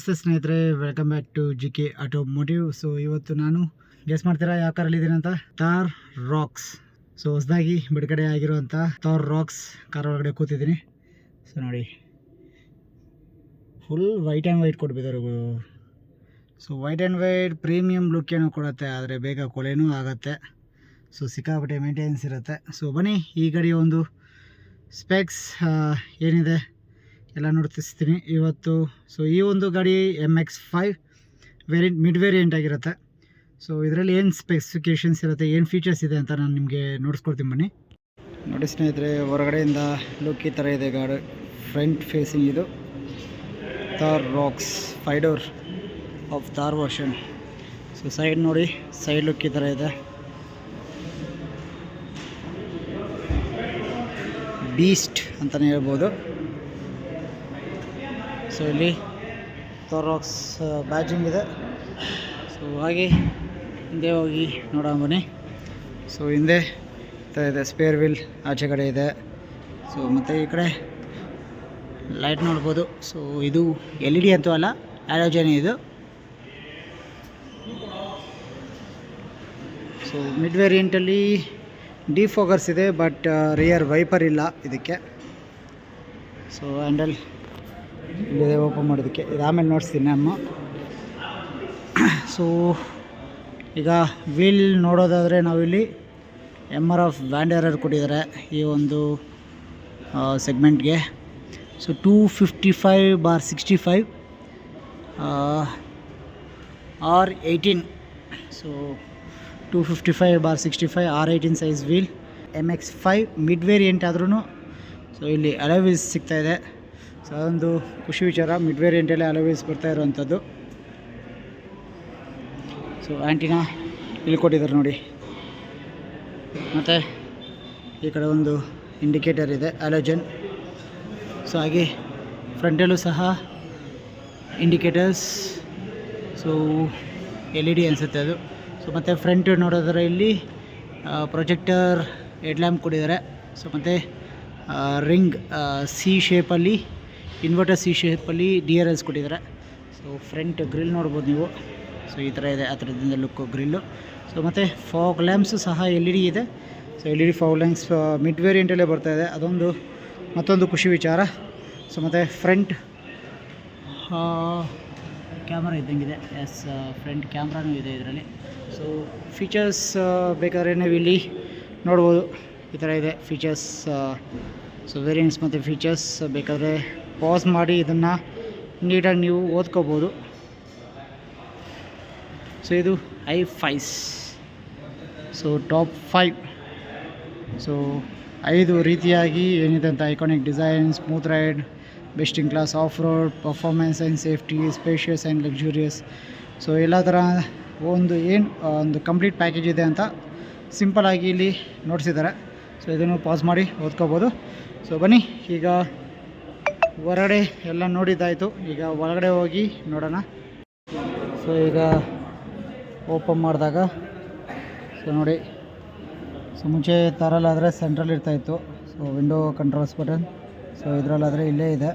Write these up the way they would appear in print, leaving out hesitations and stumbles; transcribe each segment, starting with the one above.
ನಮಸ್ತೆ ಸ್ನೇಹಿತರೆ, welcome back to GK automotive. So ಇವತ್ತು ನಾನು ಗೆಸ್ ಮಾಡ್ತೀರಾ ಯಾವ ಕಾರಲ್ಲಿ ಇದ್ದೀನಿ ಅಂತ? ಥಾರ್ ರಾಕ್ಸ್. ಸೊ ಹೊಸದಾಗಿ ಬಿಡುಗಡೆ ಆಗಿರುವಂಥ ಥಾರ್ ರಾಕ್ಸ್ ಕಾರ್ ಒಳಗಡೆ ಕೂತಿದ್ದೀನಿ. ಸೊ ನೋಡಿ, ಫುಲ್ ವೈಟ್ ಆ್ಯಂಡ್ ವೈಟ್ ಕೊಟ್ಬಿದ್ದಾರೆ. So white and white premium look ಏನೋ ಕೊಡುತ್ತೆ, ಆದರೆ ಬೇಗ ಕೊಳೆನೂ ಆಗುತ್ತೆ. ಸೊ ಸಿಕ್ಕಾಪಟ್ಟೆ ಮೇಂಟೆನೆನ್ಸ್ ಇರುತ್ತೆ. ಸೊ ಬನ್ನಿ ಈ ಗಾಡಿಯ ಒಂದು ಸ್ಪೆಕ್ಸ್ ಏನಿದೆ ಎಲ್ಲ ನೋಡ್ತಿಸ್ತೀನಿ ಇವತ್ತು. ಸೊ ಈ ಒಂದು ಗಾಡಿ MX-5 ವೇರಿಯಂಟ್, ಮಿಡ್ ವೇರಿಯಂಟ್ ಆಗಿರುತ್ತೆ. ಸೊ ಇದರಲ್ಲಿ ಏನು ಸ್ಪೆಸಿಫಿಕೇಷನ್ಸ್ ಇರುತ್ತೆ, ಏನು ಫೀಚರ್ಸ್ ಇದೆ ಅಂತ ನಾನು ನಿಮಗೆ ನೋಡಿಸ್ಕೊಡ್ತೀನಿ ಬನ್ನಿ. ನೋಡಿ ಸ್ನೇಹಿತರೆ, ಹೊರಗಡೆಯಿಂದ ಲುಕ್ ಈ ಥರ ಇದೆ ಗಾಡಿ. ಫ್ರಂಟ್ ಫೇಸಿಂಗ್ ಇದು Thar Roxx 5 door of Thar version. So side ನೋಡಿ, ಸೈಡ್ ಲುಕ್ ಈ ಥರ ಇದೆ. ಬೀಸ್ಟ್ ಅಂತಲೇ ಹೇಳ್ಬೋದು. ಸೊ ಇಲ್ಲಿ ಥಾರ್ ರಾಕ್ಸ್ ಬ್ಯಾಜಿಂಗ್ ಇದೆ. ಸೊ ಹಾಗೆ ಹಿಂದೆ ಹೋಗಿ ನೋಡೋಣ ಬನ್ನಿ. ಸೊ ಹಿಂದೆ ಇದೆ ಸ್ಪೇರ್ ವೀಲ್, ಆಚೆ ಕಡೆ ಇದೆ. ಸೊ ಮತ್ತು ಈ ಕಡೆ ಲೈಟ್ ನೋಡ್ಬೋದು. ಸೊ ಇದು LED ಅಂತೂ ಅಲ್ಲ, ಹ್ಯಾಲೋಜನ್ ಇದು. ಸೊ ಮಿಡ್ ವೇರಿಯಂಟಲ್ಲಿ ಡಿಫೋಕರ್ಸ್ ಇದೆ, ಬಟ್ ರಿಯರ್ ವೈಪರ್ ಇಲ್ಲ ಇದಕ್ಕೆ. ಸೊ ಹ್ಯಾಂಡಲ್ ಇಲ್ಲಿದೆ ಓಪನ್ ಮಾಡೋದಕ್ಕೆ, ಇದು ಆಮೇಲೆ ನೋಡಿಸ್ತೀನಿ ನಮ್ಮ. ಸೊ ಈಗ ವೀಲ್ ನೋಡೋದಾದರೆ ನಾವಿಲ್ಲಿ MRF ವ್ಯಾಂಡರರ್ ಕೊಟ್ಟಿದ್ದಾರೆ ಈ ಒಂದು ಸೆಗ್ಮೆಂಟ್ಗೆ. So 255/65 R18. So 255/65 R18 size wheel. MX-5 mid variant ಆದ್ರೂ ಸೊ ಇಲ್ಲಿ ಅಲಾಯ್ ವೀಲ್ಸ್ ಸಿಗ್ತಾಯಿದೆ. ಸೊ ಅದೊಂದು ಖುಷಿ ವಿಚಾರ, ಮಿಡ್ ವೇರಿಯಂಟಲ್ಲಿ ಅಲಾಯ್ ವೀಲ್ಸ್ ಬರ್ತಾ ಇರೋವಂಥದ್ದು. ಸೊ ಆ್ಯಂಟಿನಾ ಇಲ್ಲಿ ಕೊಟ್ಟಿದ್ದಾರೆ ನೋಡಿ. ಮತ್ತು ಈ ಕಡೆ ಒಂದು ಇಂಡಿಕೇಟರ್ ಇದೆ, ಹ್ಯಾಲೋಜನ್. ಸೊ ಹಾಗೆ ಫ್ರಂಟಲ್ಲೂ ಸಹ ಇಂಡಿಕೇಟರ್ಸ್. ಸೊ LED ಅನಿಸುತ್ತೆ ಅದು. ಸೊ ಮತ್ತು ಫ್ರಂಟ್ ನೋಡೋದ್ರೆ ಇಲ್ಲಿ ಪ್ರೊಜೆಕ್ಟರ್ ಹೆಡ್ ಲ್ಯಾಂಪ್ ಕೊಟ್ಟಿದ್ದಾರೆ. ಸೊ ಮತ್ತು ರಿಂಗ್ C ಶೇಪಲ್ಲಿ, ಇನ್ವರ್ಟರ್ C ಶೇಪಲ್ಲಿ DRLs ಕೊಟ್ಟಿದ್ದಾರೆ. ಸೊ ಫ್ರಂಟ್ ಗ್ರಿಲ್ ನೋಡ್ಬೋದು ನೀವು. ಸೊ ಈ ಥರ ಇದೆ, ಆ ಥರದಿಂದ ಲುಕ್ಕು ಗ್ರಿಲ್ಲು. ಸೊ ಮತ್ತು ಫಾಗ್ ಲ್ಯಾಂಪ್ಸು ಸಹ LED ಇದೆ. So LED fog lamps mid ವೇರಿಯಂಟಲ್ಲೇ ಬರ್ತಾಯಿದೆ, ಅದೊಂದು ಮತ್ತೊಂದು ಖುಷಿ ವಿಚಾರ. ಸೊ ಮತ್ತು ಫ್ರಂಟ್ ಕ್ಯಾಮ್ರಾ ಇದ್ದಂಗಿದೆ. ಎಸ್, ಫ್ರಂಟ್ ಕ್ಯಾಮ್ರಾನೂ ಇದೆ ಇದರಲ್ಲಿ. ಸೊ ಫೀಚರ್ಸ್ ಬೇಕಾದ್ರೆ ನೀವು ಇಲ್ಲಿ ನೋಡ್ಬೋದು, ಈ ಥರ ಇದೆ ಫೀಚರ್ಸ್. ಸೊ ವೇರಿಯಂಟ್ಸ್ ಮತ್ತು ಫೀಚರ್ಸ್ ಬೇಕಾದರೆ ಪಾಸ್ ಮಾಡಿ ಇದನ್ನು ನೀಟಾಗಿ ನೀವು ಓದ್ಕೋಬೋದು. ಸೊ ಇದು i5. So top 5. ಸೊ 5 ರೀತಿಯಾಗಿ ಏನಿದೆ ಅಂತ: iconic design, smooth ride, best in class, off road, performance and safety, spacious and luxurious. So ಎಲ್ಲ ಥರ ಒಂದು ಕಂಪ್ಲೀಟ್ ಪ್ಯಾಕೇಜ್ ಇದೆ ಅಂತ ಸಿಂಪಲಾಗಿ ಇಲ್ಲಿ ನೋಡಿಸಿದ್ದಾರೆ. ಸೊ ಇದನ್ನು ಪಾಸ್ ಮಾಡಿ ಓದ್ಕೋಬೋದು. ಸೊ ಬನ್ನಿ, ಈಗ ಹೊರಗಡೆ ಎಲ್ಲ ನೋಡಿದ್ದಾಯಿತು, ಈಗ ಒಳಗಡೆ ಹೋಗಿ ನೋಡೋಣ. ಸೊ ಈಗ ಓಪನ್ ಮಾಡಿದಾಗ ಸೊ ನೋಡಿ, ಸೊ ಮುಂಚೆ ಥರಲ್ಲಾದರೆ ಸೆಂಟ್ರಲ್ಲಿ ಇರ್ತಾಯಿತ್ತು. So window controls button. So ಇದರಲ್ಲಾದರೆ ಇಲ್ಲೇ ಇದೆ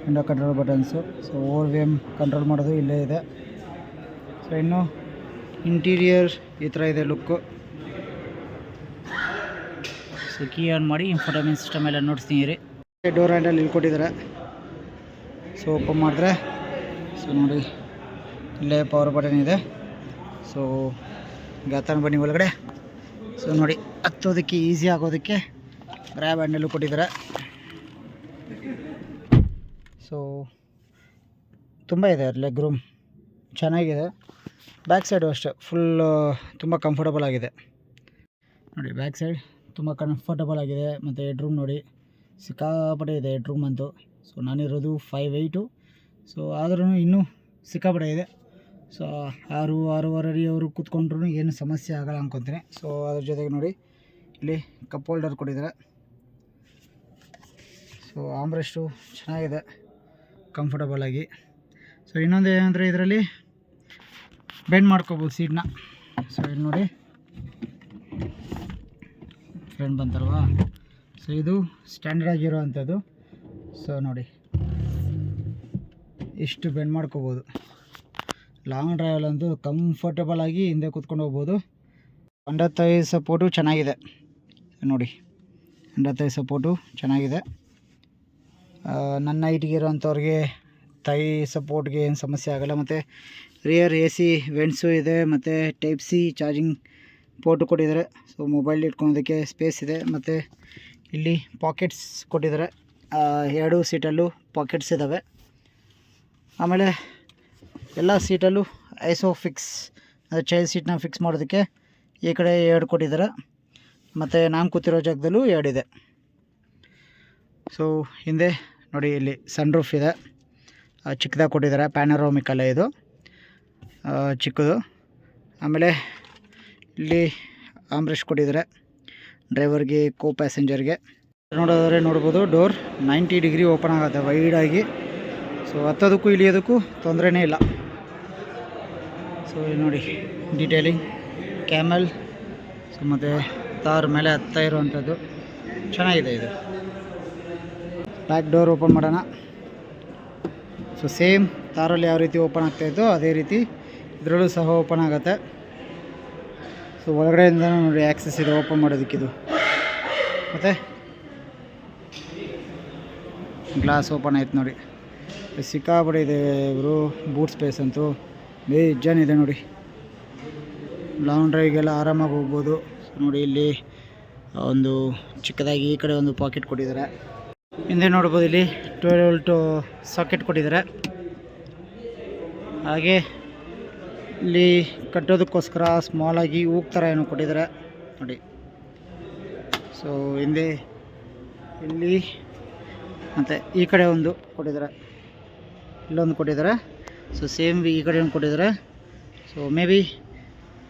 window control buttons. So OVM control ಮಾಡೋದು ಇಲ್ಲೇ ಇದೆ. ಸೊ ಇನ್ನು ಇಂಟೀರಿಯರ್ ಈ ಥರ ಇದೆ ಲುಕ್ಕು. ಸೊ ಕೀ ಆನ್ ಮಾಡಿ ಇನ್ಫೋಟೈನ್ಮೆಂಟ್ ಸಿಸ್ಟಮ್ ಎಲ್ಲ ನೋಡ್ತೀನಿ ರೀ. ಡೋರ್ ಹ್ಯಾಂಡಲ್ ಇಲ್ಲಿ ಕೊಟ್ಟಿದ್ದಾರೆ. ಸೊ ಓಪನ್ ಮಾಡಿದ್ರೆ ಸೊ ನೋಡಿ, ಇಲ್ಲೇ ಪವರ್ ಬಟನ್ ಇದೆ. ಸೊ ಈಗ ಹತ್ತಾನ ಬನ್ನಿ ಒಳಗಡೆ. ಸೊ ನೋಡಿ, ಹತ್ತೋದಕ್ಕೆ ಈಸಿ ಆಗೋದಕ್ಕೆ ಗ್ರ್ಯಾಬ್ ಹ್ಯಾಂಡಲ್ಲು ಕೊಟ್ಟಿದ್ದಾರೆ. ಸೊ ತುಂಬ ಇದೆ ಲೆಗ್ ರೂಮ್, ಚೆನ್ನಾಗಿದೆ. ಬ್ಯಾಕ್ ಸೈಡು ಅಷ್ಟೇ ಫುಲ್ ತುಂಬ ಕಂಫರ್ಟಬಲ್ ಆಗಿದೆ ನೋಡಿ. ಬ್ಯಾಕ್ ಸೈಡ್ ತುಂಬ ಕಂಫರ್ಟಬಲ್ ಆಗಿದೆ. ಮತ್ತು ಹೆಡ್ ರೂಮ್ ನೋಡಿ, ಸಿಕ್ಕಾಪಟ್ಟೆ ಇದೆ ಹೆಡ್ ರೂಮ್ ಅಂತೂ. ಸೊ ನಾನಿರೋದು 5'8". ಸೊ ಆದ್ರೂ ಇನ್ನೂ ಸಿಕ್ಕಾಪಟ್ಟೆ ಇದೆ. ಸೊ 6-6.5 ಅಡಿ ಅವರು ಕೂತ್ಕೊಂಡ್ರೂ ಏನು ಸಮಸ್ಯೆ ಆಗೋಲ್ಲ ಅಂದ್ಕೊತೀನಿ. ಸೊ ಅದ್ರ ಜೊತೆಗೆ ನೋಡಿ, ಇಲ್ಲಿ ಕಪ್ ಹೋಲ್ಡರ್ ಕೊಟ್ಟಿದ್ದಾರೆ. ಸೊ ಆಮ್ರೆಸ್ಟು ಚೆನ್ನಾಗಿದೆ, ಕಂಫರ್ಟಬಲ್ ಆಗಿ. ಸೊ ಇನ್ನೊಂದು ಏನಂದರೆ ಇದರಲ್ಲಿ ಬೆಂಡ್ ಮಾಡ್ಕೋಬೋದು ಸೀಟ್ನ. ಸೊ ಇಲ್ಲಿ ನೋಡಿ, ಫ್ರೆಂಡ್ ಬಂತಲ್ವಾ. ಸೊ ಇದು ಸ್ಟ್ಯಾಂಡರ್ಡ್ ಆಗಿರೋ ಅಂಥದ್ದು. ಸೊ ನೋಡಿ, ಇಷ್ಟು ಬೆಂಡ್ ಮಾಡ್ಕೋಬೋದು. ಲಾಂಗ್ ಡ್ರೈವಲ್ಲಂತೂ ಕಂಫರ್ಟಬಲ್ ಆಗಿ ಹಿಂದೆ ಕೂತ್ಕೊಂಡು ಹೋಗ್ಬೋದು. ಅಂಡರ್ ಥೈ ಸಪೋರ್ಟು ಚೆನ್ನಾಗಿದೆ ನೋಡಿ, ಅಂಡರ್ ಥೈ ಸಪೋರ್ಟು ಚೆನ್ನಾಗಿದೆ. ನನ್ನ ಹೈಟಿಗೆ ಇರೋಂಥವ್ರಿಗೆ ಥೈ ಸಪೋರ್ಟ್ಗೆ ಏನು ಸಮಸ್ಯೆ ಆಗೋಲ್ಲ. ಮತ್ತು ರಿಯರ್ AC ವೆಂಟ್ಸು ಇದೆ, ಮತ್ತು ಟೈಪ್ C ಚಾರ್ಜಿಂಗ್ ಪೋರ್ಟು ಕೊಟ್ಟಿದ್ದಾರೆ. ಸೊ ಮೊಬೈಲ್ ಇಟ್ಕೊಳೋದಕ್ಕೆ ಸ್ಪೇಸ್ ಇದೆ. ಮತ್ತು ಇಲ್ಲಿ ಪಾಕೆಟ್ಸ್ ಕೊಟ್ಟಿದ್ದಾರೆ, 2 ಸೀಟಲ್ಲೂ ಪಾಕೆಟ್ಸ್ ಇದ್ದಾವೆ. ಆಮೇಲೆ ಎಲ್ಲ ಸೀಟಲ್ಲೂ ಐಸೋಫಿಕ್ಸ್ ಅಂದರೆ ಚೈಲ್ಡ್ ಸೀಟ್ನ ಫಿಕ್ಸ್ ಮಾಡೋದಕ್ಕೆ ಈ ಕಡೆ 2 ಕೊಟ್ಟಿದ್ದಾರೆ, ಮತ್ತು ನಾನು ಕೂತಿರೋ ಜಾಗದಲ್ಲೂ 2 ಇದೆ. ಸೊ ಹಿಂದೆ ನೋಡಿ, ಇಲ್ಲಿ ಸನ್ ರೂಫ್ ಇದೆ, ಚಿಕ್ಕದಾಗಿ ಕೊಟ್ಟಿದ್ದಾರೆ, ಪ್ಯಾನರೋಮಿಕ್ ಅಲ್ಲ ಇದು, ಚಿಕ್ಕದು. ಆಮೇಲೆ ಇಲ್ಲಿ ಆಮ್ರೆಸ್ಟ್ ಕೊಟ್ಟಿದ್ದಾರೆ ಡ್ರೈವರ್ಗೆ, ಕೋ ಪ್ಯಾಸೆಂಜರ್ಗೆ. ನೋಡೋದಾದ್ರೆ ನೋಡ್ಬೋದು, ಡೋರ್ 90 ಡಿಗ್ರಿ ಓಪನ್ ಆಗುತ್ತೆ ವೈಡಾಗಿ. ಸೊ ಹತ್ತೋದಕ್ಕೂ ಇಳಿಯೋದಕ್ಕೂ ತೊಂದರೆನೇ ಇಲ್ಲ. ಸೊ ನೋಡಿ ಡೀಟೇಲಿಂಗ್ ಕ್ಯಾಮಲ್. ಸೊ ಮತ್ತು ತಾರ್ ಮೇಲೆ ಹತ್ತಾ ಇರುವಂಥದ್ದು ಚೆನ್ನಾಗಿದೆ ಇದು. ಬ್ಯಾಕ್ ಡೋರ್ ಓಪನ್ ಮಾಡೋಣ. ಸೊ ಸೇಮ್ ತಾರಲ್ಲಿ ಯಾವ ರೀತಿ ಓಪನ್ ಆಗ್ತಾಯಿತ್ತು ಅದೇ ರೀತಿ ಇದರಲ್ಲೂ ಸಹ ಓಪನ್ ಆಗುತ್ತೆ. ಸೊ ಒಳಗಡೆಯಿಂದ ನೋಡಿ ಆ್ಯಕ್ಸಸ್ ಇದೆ ಓಪನ್ ಮಾಡೋದಕ್ಕಿದು. ಮತ್ತು ಗ್ಲಾಸ್ ಓಪನ್ ಆಯ್ತು ನೋಡಿ, ಸಿಕ್ಕಾಪಟ್ಟೆ ಇದೆ ಇವರು. ಬೂಟ್ ಸ್ಪೇಸ್ ಅಂತೂ ಬೇಜಾನಿದೆ ನೋಡಿ, ಲಾಂಗ್ ಡ್ರೈವ್ಗೆಲ್ಲ ಆರಾಮಾಗಿ ಹೋಗ್ಬೋದು. ನೋಡಿ ಇಲ್ಲಿ ಒಂದು ಚಿಕ್ಕದಾಗಿ ಈ ಕಡೆ ಒಂದು ಪಾಕೆಟ್ ಕೊಟ್ಟಿದ್ದಾರೆ. ಹಿಂದೆ ನೋಡ್ಬೋದು ಇಲ್ಲಿ 12 ವೋಲ್ಟ್ ಸಾಕೆಟ್ ಕೊಟ್ಟಿದ್ದಾರೆ. ಹಾಗೆ ಇಲ್ಲಿ ಕಟ್ಟೋದಕ್ಕೋಸ್ಕರ ಸ್ಮಾಲಾಗಿ ಹೂವು ಥರ ಏನೋ ಕೊಟ್ಟಿದ್ದಾರೆ ನೋಡಿ. ಸೊ ಹಿಂದೆ ಇಲ್ಲಿ ಮತ್ತು ಈ ಕಡೆ ಒಂದು ಕೊಟ್ಟಿದ್ದಾರೆ, ಇಲ್ಲೊಂದು ಕೊಟ್ಟಿದ್ದಾರೆ. ಸೊ ಸೇಮ್ ಈ ಕಡೆ ಒಂದು ಕೊಟ್ಟಿದ್ದಾರೆ. ಸೊ ಮೇ ಬಿ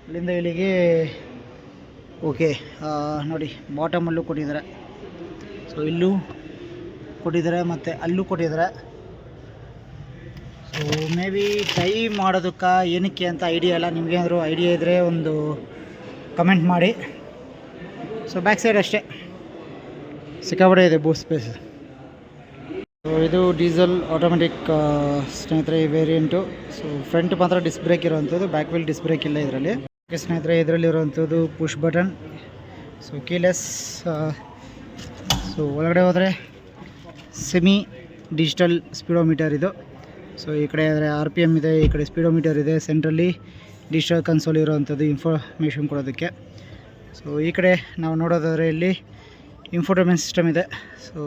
ಇಲ್ಲಿಂದ ಇಲ್ಲಿಗೆ ಓಕೆ. ನೋಡಿ ಬಾಟಮಲ್ಲೂ ಕೊಟ್ಟಿದ್ದಾರೆ, ಸೊ ಇಲ್ಲೂ ಕೊಟ್ಟಿದ್ದಾರೆ ಮತ್ತು ಅಲ್ಲೂ ಕೊಟ್ಟಿದ್ದಾರೆ. ಸೊ ಮೇ ಬಿ ಟೈ ಮಾಡೋದಕ್ಕೆ ಏನಕ್ಕೆ ಅಂತ ಐಡಿಯಾ ಇಲ್ಲ. ನಿಮಗೇನಾದರೂ ಐಡಿಯಾ ಇದ್ದರೆ ಒಂದು ಕಮೆಂಟ್ ಮಾಡಿ. ಸೊ ಬ್ಯಾಕ್ ಸೈಡ್ ಅಷ್ಟೇ ಸಿಕ್ಕಾಪಟ್ಟೆ ಇದೆ ಬೂಟ್ ಸ್ಪೇಸ್. ಸೊ ಇದು ಡೀಸೆಲ್ ಆಟೋಮೆಟಿಕ್ ಸ್ನೇಹಿತರೆ ಈ ವೇರಿಯಂಟು. ಸೊ ಫ್ರಂಟ್ ಮಾತ್ರ ಡಿಸ್ಕ್ ಬ್ರೇಕ್ ಇರೋವಂಥದ್ದು, ಬ್ಯಾಕ್ ವೀಲ್ ಡಿಸ್ಕ್ ಬ್ರೇಕ್ ಇಲ್ಲ ಇದರಲ್ಲಿ. ಸ್ನೇಹಿತರೆ ಇದರಲ್ಲಿರುವಂಥದ್ದು push button, so keyless. So ಒಳಗಡೆ ಹೋದರೆ ಸೆಮಿ ಡಿಜಿಟಲ್ ಸ್ಪೀಡೋಮೀಟರ್ ಇದು. ಸೊ ಈ ಕಡೆ ಆದರೆ RPM ಇದೆ, ಈ ಕಡೆ ಸ್ಪೀಡೋಮೀಟರ್ ಇದೆ. ಸೆಂಟ್ರಲ್ಲಿ ಡಿಜಿಟಲ್ ಕನ್ಸೋಲ್ ಇರೋವಂಥದ್ದು ಇನ್ಫಾರ್ಮೇಷನ್ ಕೊಡೋದಕ್ಕೆ. ಸೊ ಈ ಕಡೆ ನಾವು ನೋಡೋದಾದರೆ ಇಲ್ಲಿ ಇನ್ಫೋಟೈನ್ಮೆಂಟ್ ಸಿಸ್ಟಮ್ ಇದೆ. ಸೊ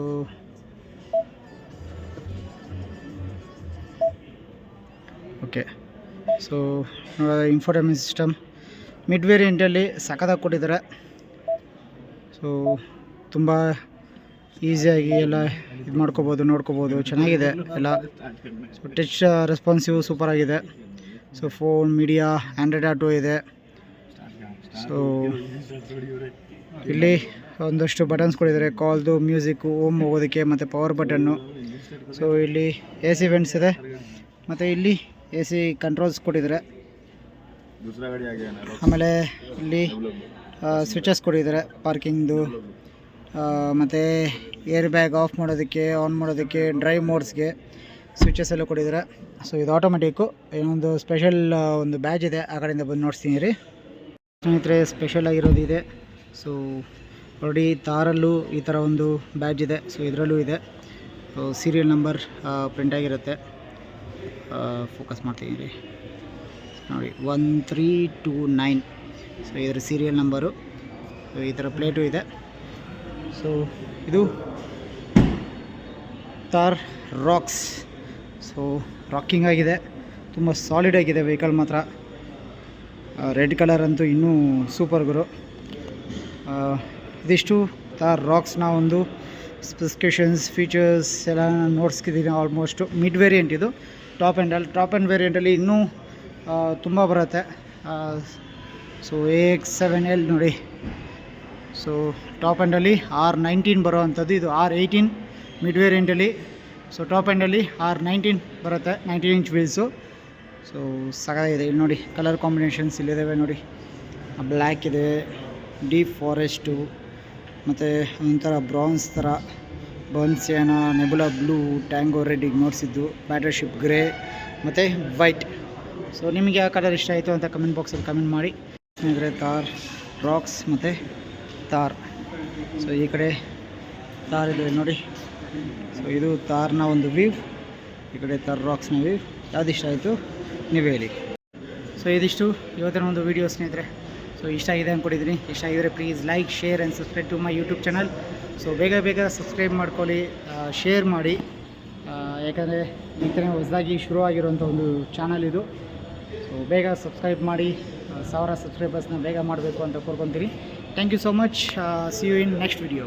ಓಕೆ, ಸೊ ನೋಡೋದು ಇನ್ಫೋಟೈನ್ಮೆಂಟ್ ಸಿಸ್ಟಮ್ ಮಿಡ್ ವೇರಿಯಂಟಲ್ಲಿ ಸಖತ್ತಾಗಿ ಕೊಟ್ಟಿದ್ದಾರೆ. ಸೊ ತುಂಬ ಈಸಿಯಾಗಿ ಎಲ್ಲ ಇದು ಮಾಡ್ಕೋಬೋದು, ನೋಡ್ಕೋಬೋದು, ಚೆನ್ನಾಗಿದೆ ಎಲ್ಲ. ಸೊ ಟಚ್ ರೆಸ್ಪಾನ್ಸಿವ್ ಸೂಪರಾಗಿದೆ. So phone, media, Android auto ಇದೆ. ಸೊ ಇಲ್ಲಿ ಒಂದಷ್ಟು ಬಟನ್ಸ್ ಕೊಟ್ಟಿದ್ದಾರೆ, ಕಾಲ್ದು, ಮ್ಯೂಸಿಕ್ಕು, ಹೋಮ್ ಹೋಗೋದಕ್ಕೆ ಮತ್ತು ಪವರ್ ಬಟನ್ನು. ಸೊ ಇಲ್ಲಿ AC ವೆಂಟ್ಸ್ ಇದೆ, ಮತ್ತು ಇಲ್ಲಿ AC ಕಂಟ್ರೋಲ್ಸ್ ಕೊಟ್ಟಿದ್ದಾರೆ. ಆಮೇಲೆ ಇಲ್ಲಿ ಸ್ವಿಚಸ್ ಕೊಟ್ಟಿದ್ದಾರೆ ಪಾರ್ಕಿಂಗ್ದು, ಮತ್ತು ಏರ್ ಬ್ಯಾಗ್ ಆಫ್ ಮಾಡೋದಕ್ಕೆ, ಆನ್ ಮಾಡೋದಕ್ಕೆ, ಡ್ರೈವ್ ಮೋಡ್ಸ್ಗೆ ಸ್ವಿಚಸ್ ಎಲ್ಲ ಕೊಟ್ಟಿದ್ದಾರೆ. ಸೊ ಇದು ಆಟೋಮೆಟಿಕ್ಕು. ಇನ್ನೊಂದು ಸ್ಪೆಷಲ್ ಒಂದು ಬ್ಯಾಜ್ ಇದೆ, ಆ ಕಡೆಯಿಂದ ಬಂದು ನೋಡ್ತೀನಿ ರೀ ಸ್ನೇಹಿತರೆ. ಸ್ಪೆಷಲ್ ಆಗಿರೋದು ಇದೆ. ಸೊ ಆಲ್ರೆಡಿ ತಾರಲ್ಲೂ ಈ ಥರ ಒಂದು ಬ್ಯಾಜ್ ಇದೆ, ಸೊ ಇದರಲ್ಲೂ ಇದೆ. ಸೊ ಸೀರಿಯಲ್ ನಂಬರ್ ಪ್ರಿಂಟ್ ಆಗಿರುತ್ತೆ. ಫೋಕಸ್ ಮಾಡ್ತೀನಿ ರೀ ನೋಡಿ, 1329. ಸೊ ಇದರ ಸೀರಿಯಲ್ ನಂಬರು, ಈ ಥರ ಪ್ಲೇಟು ಇದೆ. ಸೊ ಇದು ತಾರ್ ರಾಕ್ಸ್. ಸೊ ರಾಕಿಂಗ್ ಆಗಿದೆ, ತುಂಬ ಸಾಲಿಡ್ ಆಗಿದೆ ವೆಹಿಕಲ್ ಮಾತ್ರ. ರೆಡ್ ಕಲರ್ ಅಂತೂ ಇನ್ನೂ ಸೂಪರ್ ಗುರು. ಇದಿಷ್ಟು ತಾರ್ ರಾಕ್ಸ್ನ ಒಂದು ಸ್ಪೆಸಿಫಿಕೇಷನ್ಸ್, ಫೀಚರ್ಸ್ ಎಲ್ಲ ನಾನು ನೋಡ್ಸ್ಕಿದ್ದೀನಿ ಆಲ್ಮೋಸ್ಟು. ಮಿಡ್ ವೇರಿಯಂಟ್ ಇದು, ಟಾಪ್ ಆ್ಯಂಡ್ ವೇರಿಯಂಟಲ್ಲಿ ಇನ್ನೂ ತುಂಬ ಬರುತ್ತೆ. ಸೊ AX7L ನೋಡಿ. ಸೊ ಟಾಪ್ ಆ್ಯಂಡಲ್ಲಿ R19 ಬರೋ ಅಂಥದ್ದು, ಇದು R18 ಮಿಡ್ ವೇರಿಯಂಟಲ್ಲಿ. ಸೊ ಟಾಪ್ ಆ್ಯಂಡಲ್ಲಿ R19 ಬರುತ್ತೆ, 19 ಇಂಚ್ ವೀಲ್ಸು. ಸೊ ಸಗಾಗಿದೆ. ಇಲ್ಲಿ ನೋಡಿ ಕಲರ್ ಕಾಂಬಿನೇಷನ್ಸ್ ಇಲ್ಲಿದ್ದಾವೆ ನೋಡಿ, ಬ್ಲ್ಯಾಕ್ ಇದೆ, ಡೀಪ್ ಫಾರೆಸ್ಟು, ಮತ್ತು ಒಂಥರ ಬ್ರೌನ್ಸ್ ಥರ ಬರ್ನ್ಸಿಯಾನಾ, ನೆಬುಲಾ ಬ್ಲೂ, ಟ್ಯಾಂಗೋ ರೆಡ್ ಈಗ ನೋಡಿಸಿದ್ದು, ಬ್ಯಾಟರ್ಶಿಪ್ ಗ್ರೇ ಮತ್ತು ವೈಟ್. ಸೊ ನಿಮಗೆ ಯಾವ ಕಲರ್ ಇಷ್ಟ ಆಯಿತು ಅಂತ ಕಮೆಂಟ್ ಬಾಕ್ಸಲ್ಲಿ ಕಮೆಂಟ್ ಮಾಡಿ ಸ್ನೇಹಿತರೆ. ತಾರ್ ರಾಕ್ಸ್ ಮತ್ತು ತಾರ್. ಸೊ ಈ ಕಡೆ ತಾರ್ ಇದೆ ನೋಡಿ. ಸೊ ಇದು ತಾರ್ನ ಒಂದು ವ್ಯೂ, ಈ ಕಡೆ ತಾರ್ ರಾಕ್ಸ್ನ ವ್ಯೂ. ಯಾವ್ದು ಇಷ್ಟ ಆಯಿತು ನೀವು ಹೇಳಿ. ಸೊ ಇದಿಷ್ಟು ಇವತ್ತಿನ ಒಂದು ವೀಡಿಯೋ ಸ್ನೇಹಿತರೆ. ಸೊ ಇಷ್ಟ ಆಗಿದೆ ಅಂದ್ಕೊಂಡಿದ್ದೀನಿ. ಇಷ್ಟ ಆಗಿದರೆ please like, share and subscribe to my YouTube channel. So ಬೇಗ ಸಬ್ಸ್ಕ್ರೈಬ್ ಮಾಡ್ಕೊಳ್ಳಿ, ಶೇರ್ ಮಾಡಿ, ಯಾಕಂದರೆ ಈ ಥರ ಹೊಸದಾಗಿ ಶುರುವಾಗಿರುವಂಥ ಒಂದು ಚಾನಲ್ ಇದು. ಸೊ ಬೇಗ ಸಬ್ಸ್ಕ್ರೈಬ್ ಮಾಡಿ, 1000 ಸಬ್ಸ್ಕ್ರೈಬರ್ಸ್ನ ಬೇಗ ಮಾಡಬೇಕು ಅಂತ ಕೋರ್ಕೊತೀನಿ. Thank you so much. See you in next video.